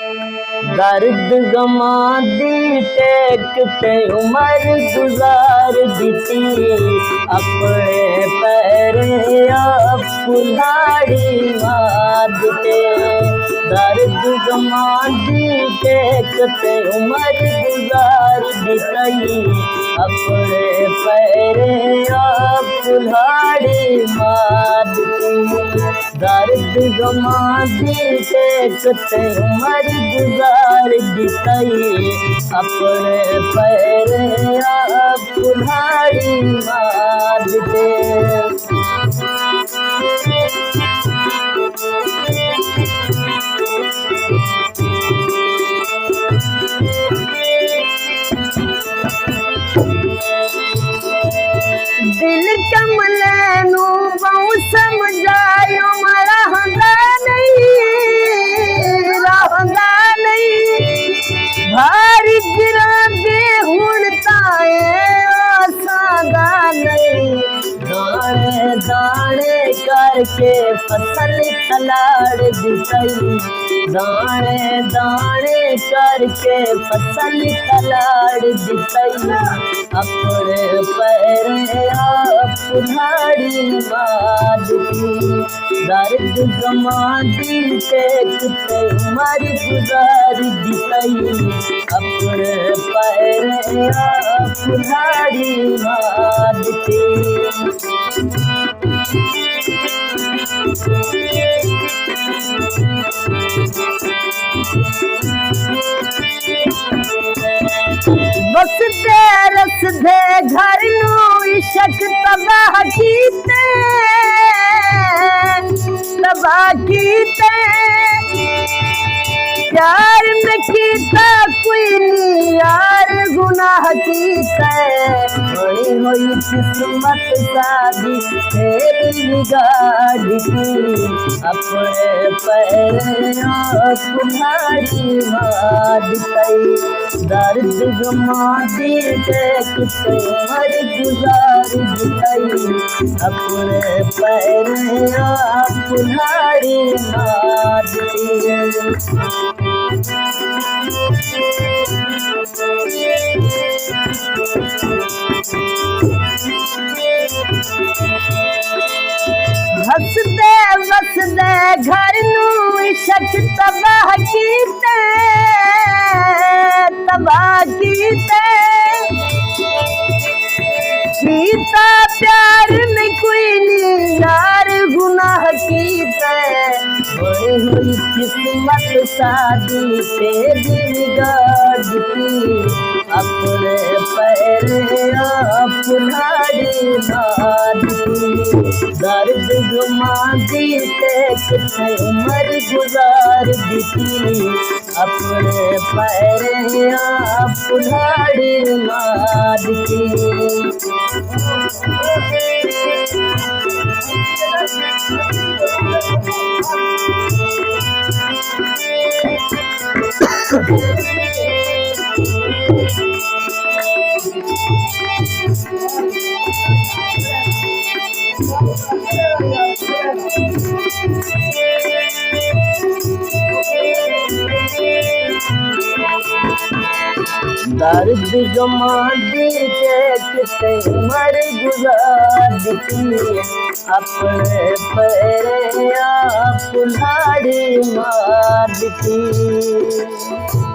दर्द गमा दी टेक पे उम्र गुजार दी अपने पैर आप कुल्हाड़ी मार दे। दर्द गमा दी टेक पे उम्र गुजार दी अपने पैर आप कुल्हाड़ी मार दे। दर्द गमा दी टेक पे उम्र गुजार दी अपने पैर आप कुल्हाड़ी मार दे। दिल कमलैनू बहु समझायो रहंदा नहीं भारी गिरा दे हुण ताए आसादा नहीं। दाने दाने करके फसल खलाड़ दी दाने दाने करके फसल खलाड़ दी अपने पैर आप कुल्हाड़ी मार दी। दर्द गमा दी टेक पे उम्र गुजार दी अपने पैर आप कुल्हाड़ी मार दी। बस रस दे घर नू इशक तबाह कीते प्यार में कीता कोई नहीं यार गुनाह कीता बड़ी हुई किस्मत शादी तेरी बिगाड़ दी अपने पैर कुल्हाड़ी मार दी। दर्द गमा दी टेक पे उम्र गुजार दी अपने पैर आप कुल्हाड़ी मार दी। हंसदे वसदे घर नू इशक तबाह कीते कीता प्यार में कोई नहीं यार गुनाह कीता बड़ी हुई किस्मत शादी तेरी बिगाड़ दी अपने पैर आप कुल्हाड़ी मार दी। दर्द गमा दी टेक पे उम्र गुजार दी अपने पैर आप कुल्हाड़ी मार दी। दर्द गमा दी टेक पे उम्र गुजार दी अपने पैर आप कुल्हाड़ी मार दी।